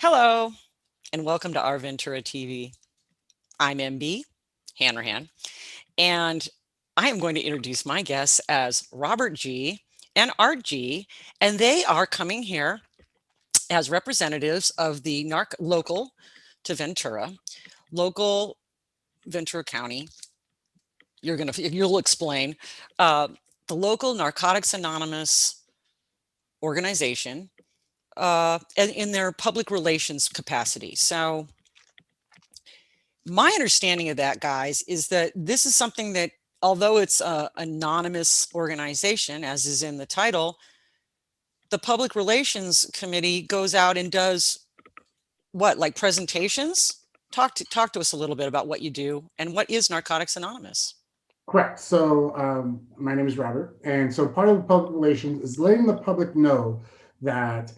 Hello, and welcome to Our Ventura TV. I'm MB Hanrahan, and I am going to introduce my guests as Robert G. and Art G. And they are coming here as representatives of the local to Ventura, local Ventura County. You'll explain uh, the local Narcotics Anonymous organization in their public relations capacity. So my understanding of that, guys, is that this is something that, although it's an anonymous organization, as is in the title, the Public Relations Committee goes out and does what, like presentations? Talk to us a little bit about what you do and what is Narcotics Anonymous. Correct. So my name is Robert. And so part of the public relations is letting the public know that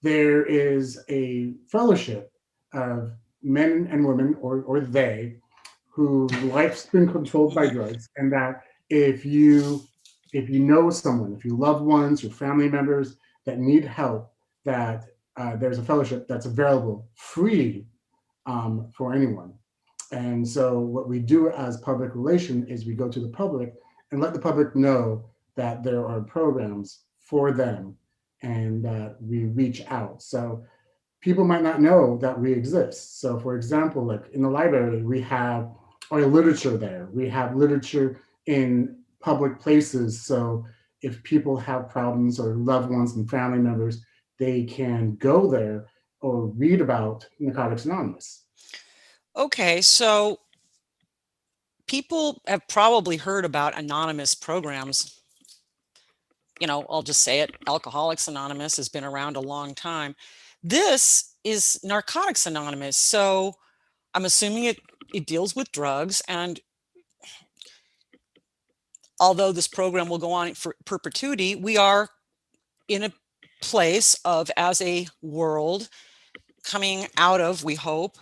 there is a fellowship of men and women, or they, whose life's been controlled by drugs, and that if you know someone, if you loved ones, your family members that need help, that there's a fellowship that's available free for anyone. And so what we do as public relation is we go to the public and let the public know that there are programs for them and that we reach out. So people might not know that we exist. So for example, like in the library, we have our literature there. We have literature in public places. So if people have problems or loved ones and family members, they can go there or read about Narcotics Anonymous. Okay, so people have probably heard about anonymous programs. I'll just say it. Alcoholics Anonymous has been around a long time. This is Narcotics Anonymous. So I'm assuming it deals with drugs. And although this program will go on for perpetuity, we are in a place of, as a world, coming out of, we hope,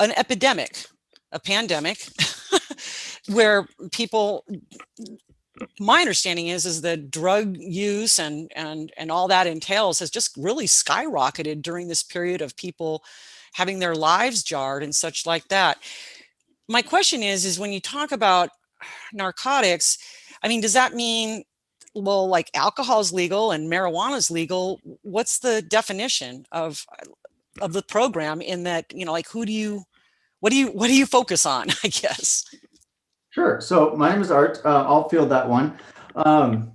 an epidemic, a pandemic, where people, my understanding is that drug use and all that entails has just really skyrocketed during this period of people having their lives jarred and such like that. My question is when you talk about narcotics, I mean, does that mean, well, like alcohol is legal and marijuana is legal? What's the definition of the program in that, like, what do you focus on, I guess? Sure. So my name is Art. I'll field that one. Um,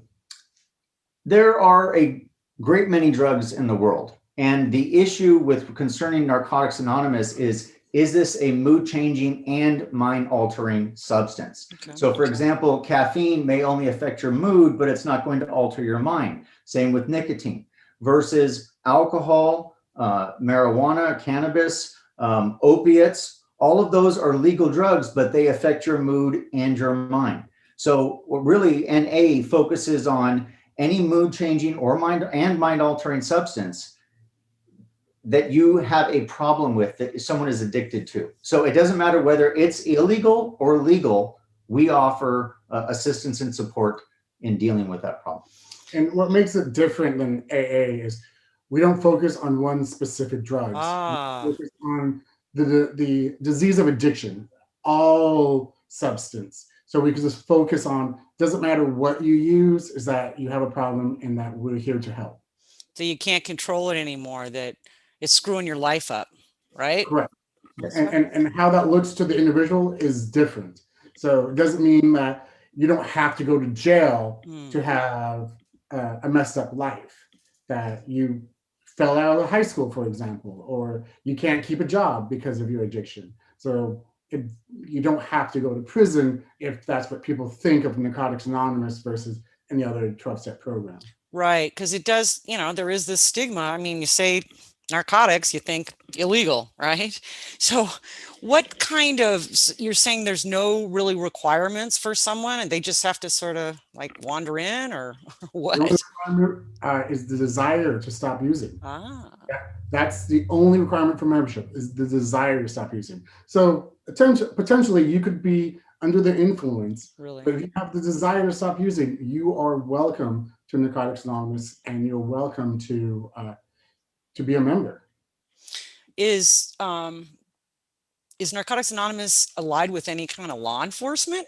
there are a great many drugs in the world. And the issue with concerning Narcotics Anonymous is this a mood changing and mind altering substance? Okay. So for example, caffeine may only affect your mood, but it's not going to alter your mind. Same with nicotine versus alcohol, marijuana, cannabis, opiates. All of those are legal drugs, but they affect your mood and your mind. So really, NA focuses on any mood changing or mind altering substance that you have a problem with, that someone is addicted to. So it doesn't matter whether it's illegal or legal, we offer assistance and support in dealing with that problem. And what makes it different than AA is we don't focus on one specific drugs. We focus on the disease of addiction, all substance. So we can just focus on, doesn't matter what you use, is that you have a problem and that we're here to help. So you can't control it anymore, that it's screwing your life up, right? Correct. And how that looks to the individual is different. So it doesn't mean that you don't have to go to jail to have a messed up life, that you fell out of high school, for example, or you can't keep a job because of your addiction. So you don't have to go to prison if that's what people think of Narcotics Anonymous versus any other 12-step program. Right, because it does, there is this stigma. I mean, you say narcotics, you think illegal, right? So what kind of, you're saying there's no really requirements for someone and they just have to sort of like wander in, or what? The only requirement is the desire to stop using. That's the only requirement for membership, is the desire to stop using. So potentially you could be under the influence, really? But if you have the desire to stop using, you are welcome to Narcotics Anonymous and you're welcome to be a member. is is Narcotics Anonymous allied with any kind of law enforcement?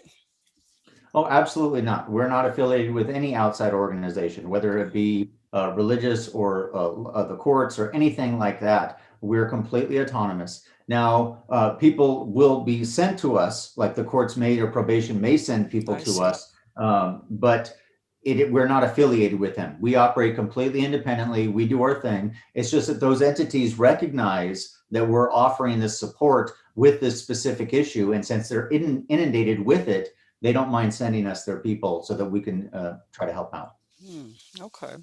Oh, absolutely not. We're not affiliated with any outside organization, whether it be religious or the courts or anything like that. We're completely autonomous. Now, people will be sent to us, like the courts may or probation may send people I to see. us, but we're not affiliated with them. We operate completely independently. We do our thing. It's just that those entities recognize that we're offering this support with this specific issue. And since they're inundated with it, they don't mind sending us their people so that we can try to help out. Okay.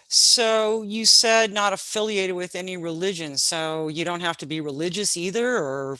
So you said not affiliated with any religion, so you don't have to be religious either, or?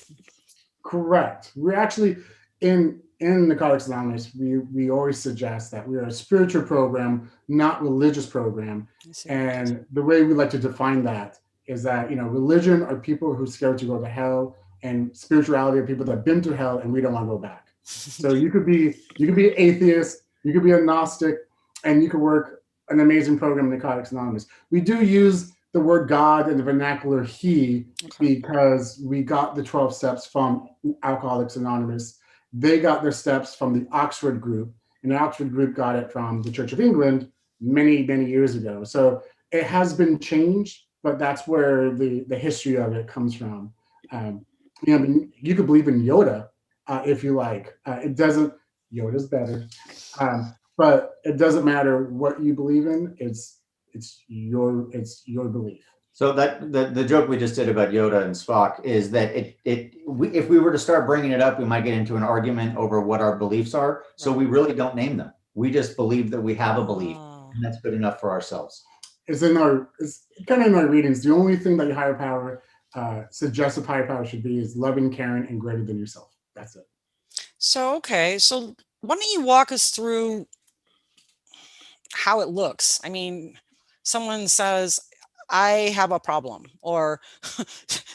Correct. We're actually in Narcotics Anonymous. We always suggest that we are a spiritual program, not religious program. I see. And the way we like to define that is that religion are people who are scared to go to hell, and spirituality are people that have been to hell and we don't want to go back. So you could be atheist, you could be a Gnostic, and you could work an amazing program in Narcotics Anonymous. We do use the word God in the vernacular he Okay. because we got the 12 steps from Alcoholics Anonymous. They got their steps from the Oxford group, and the Oxford group got it from the Church of England many, many years ago. So it has been changed, but that's where the history of it comes from. Um, you could believe in Yoda if you like. It doesn't. Yoda's better, but it doesn't matter what you believe in. It's your belief. So that the joke we just did about Yoda and Spock is that if we were to start bringing it up, we might get into an argument over what our beliefs are. So Right. we really don't name them. We just believe that we have a belief, Oh, and that's good enough for ourselves. It's kind of in our readings. The only thing that your higher power suggests of higher power should be is loving, caring, and greater than yourself. That's it. so okay. So why don't you walk us through how it looks? I mean, someone says, I have a problem, or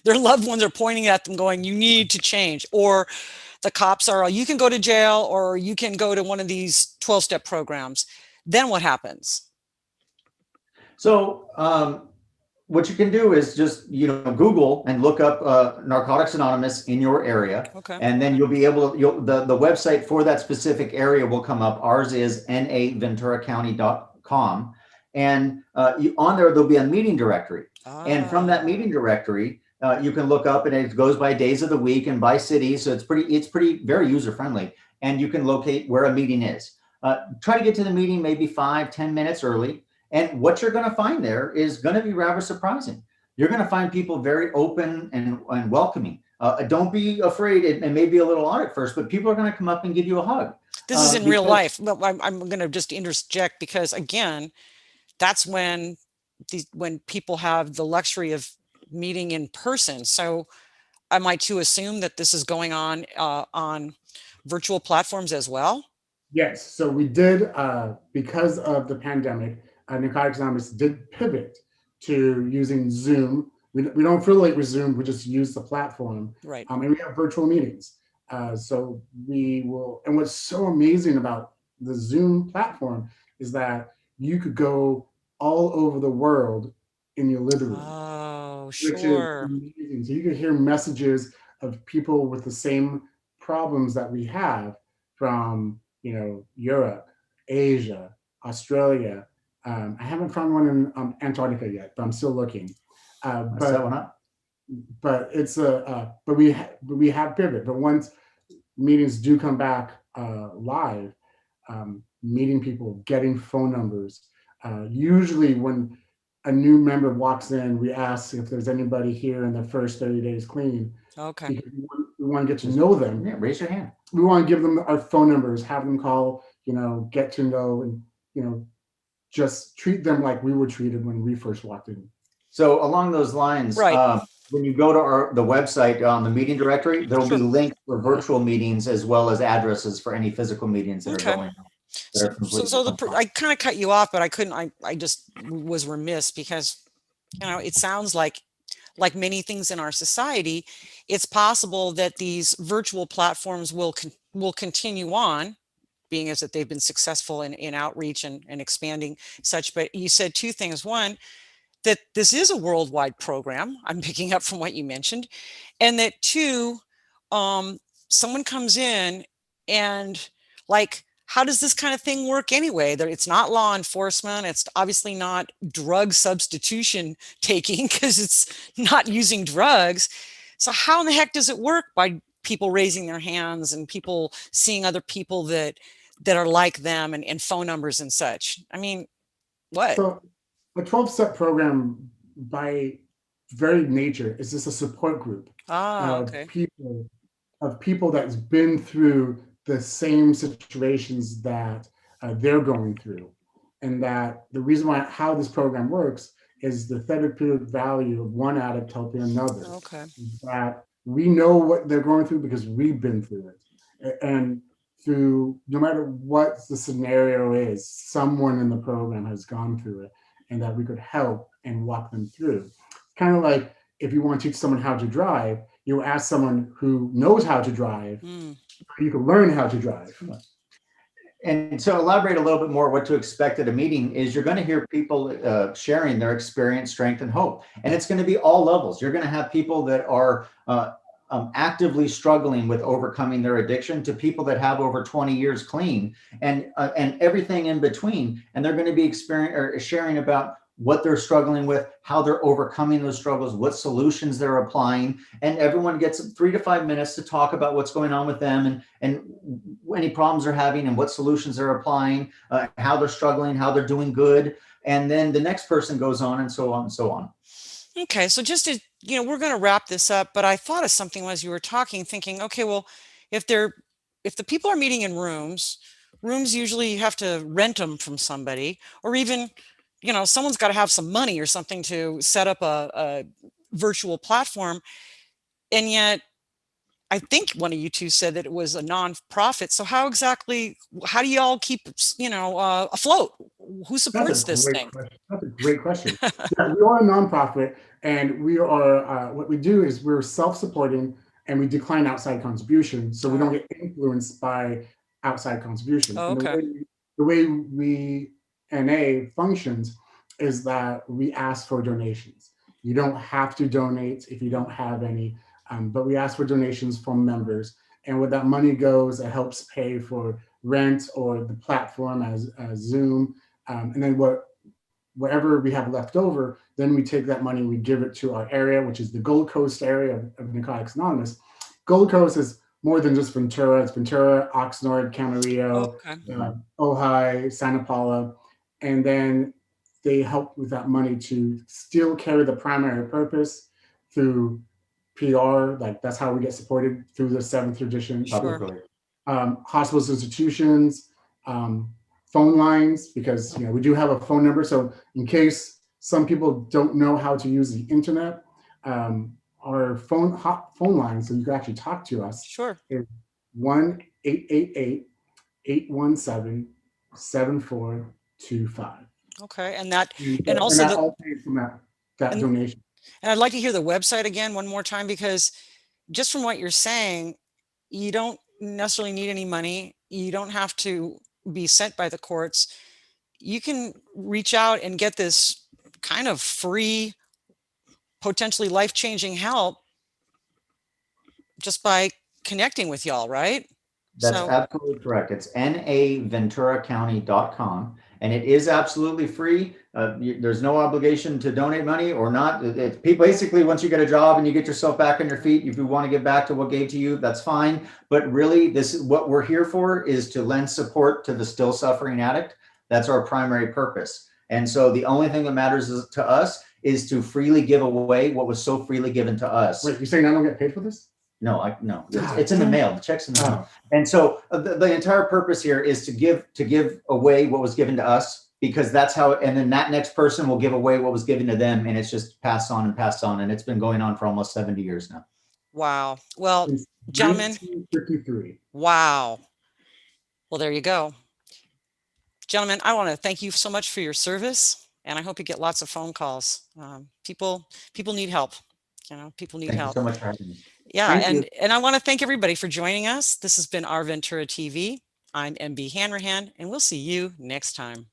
their loved ones are pointing at them going, you need to change, or the cops are, you can go to jail, or you can go to one of these 12-step programs. Then what happens? So what you can do is just Google and look up Narcotics Anonymous in your area, Okay. and then you'll be able to. The website for that specific area will come up. Ours is naventuracounty.com, and on there there'll be a meeting directory, and from that Ah, meeting directory you can look up, and it goes by days of the week and by city, so it's pretty very user friendly, and you can locate where a meeting is. Try to get to the meeting maybe 5-10 minutes early. And what you're going to find there is going to be rather surprising. You're going to find people very open and welcoming. Don't be afraid. It may be a little odd at first, but people are going to come up and give you a hug. this is in real Because life. But I'm going to just interject because, again, that's when people have the luxury of meeting in person. So am I to assume that this is going on virtual platforms as well? Yes. So we did, because of the pandemic, Narcotics Anonymous did pivot to using Zoom. We don't affiliate with Zoom, we just use the platform. Right. And we have virtual meetings. So we will, and what's so amazing about the Zoom platform is that you could go all over the world in your living room, Oh, which is sure. amazing. So you can hear messages of people with the same problems that we have from, Europe, Asia, Australia. I haven't found one in Antarctica yet, but I'm still looking. set But one up. it's but we have pivot. But once meetings do come back live, meeting people, getting phone numbers. Usually, when a new member walks in, we ask if there's anybody here in the first 30 days clean Okay. because we want to get to Just know them. yeah, raise your hand. We want to give them our phone numbers, have them call, get to know, and just treat them like we were treated when we first walked in. So along those lines, Right. when you go to the website on the meeting directory, there will be Sure. links for virtual meetings as well as addresses for any physical meetings that are Okay. going on that So, are so, completely so I online. kind of cut you off, but I couldn't. I just was remiss because it sounds like many things in our society, it's possible that these virtual platforms will continue on, being as that they've been successful in outreach and expanding such. But you said two things. One, that this is a worldwide program. I'm picking up from what you mentioned, and that two, someone comes in and like, how does this kind of thing work anyway? It's not law enforcement. It's obviously not drug substitution taking because it's not using drugs. So how in the heck does it work by people raising their hands and people seeing other people that are like them and phone numbers and such? I mean, what? So a 12-step program by very nature is just a support group Ah, of okay. people that's been through the same situations that they're going through, and that the reason why how this program works is the therapeutic value of one addict helping another. Okay. That we know what they're going through because we've been through it, and through no matter what the scenario is, someone in the program has gone through it, and that we could help and walk them through. It's kind of like if you want to teach someone how to drive, you ask someone who knows how to drive, Mm, you can learn how to drive. And to elaborate a little bit more, what to expect at a meeting is you're going to hear people sharing their experience, strength, and hope. And it's going to be all levels. You're going to have people that are actively struggling with overcoming their addiction to people that have over 20 years clean and everything in between. And they're going to be sharing about what they're struggling with, how they're overcoming those struggles, what solutions they're applying. And everyone gets 3 to 5 minutes to talk about what's going on with them and any problems they're having and what solutions they're applying, how they're struggling, how they're doing good. And then the next person goes on and so on and so on. okay, so just to, we're going to wrap this up, but I thought of something as you were talking, thinking, okay, well, if they're if the people are meeting in rooms usually you have to rent them from somebody, or even, someone's got to have some money or something to set up a virtual platform. And yet, I think one of you two said that it was a non-profit. So how do you all keep, afloat? Who That's a supports this great thing? question. That's a great question. Yeah, we are a nonprofit, and we are what we do is we're self-supporting, and we decline outside contribution, so we don't Oh, get influenced by outside contribution. oh, And okay. the way we NA functions is that we ask for donations. You don't have to donate if you don't have any, but we ask for donations from members, and where that money goes, it helps pay for rent or the platform as Zoom, and then whatever we have left over, then we take that money and we give it to our area, which is the Gold Coast area of Narcotics Anonymous. Gold Coast is more than just Ventura. It's Ventura, Oxnard, Camarillo, Okay. Ojai, Santa Paula, and then they help with that money to still carry the primary purpose through PR. Like that's how we get supported through the seventh edition. Sure. Hospitals, institutions, um, phone lines, because we do have a phone number. So in case some people don't know how to use the internet, our phone line, so you can actually talk to us, Sure. is 1-888-817-7425. Okay. And And also that all pays from that and donation. and I'd like to hear the website again one more time, because just from what you're saying, you don't necessarily need any money. You don't have to be sent by the courts. You can reach out and get this kind of free, potentially life-changing help just by connecting with y'all, right? That's So, absolutely correct. It's NAVenturaCounty.com, and it is absolutely free. There's no obligation to donate money or not. It's basically, once you get a job and you get yourself back on your feet, if you want to get back to what gave to you, that's fine. But really, this is what we're here for, is to lend support to the still suffering addict. That's our primary purpose. And so the only thing that matters to us is to freely give away what was so freely given to us. Wait, you're saying I don't get paid for this? No, it's in the mail. The check's in the mail. Oh, And so the entire purpose here is to give away what was given to us, because that's how, and then that next person will give away what was given to them, and it's just passed on and passed on, and it's been going on for almost 70 years now. wow. Well, since gentlemen, 1953. wow. Well, there you go. Gentlemen, I want to thank you so much for your service, and I hope you get lots of phone calls. People need help. People need Thank you help. so much for having me. Yeah, Thank you. and I want to thank everybody for joining us. This has been Our Ventura TV. I'm MB Hanrahan, and we'll see you next time.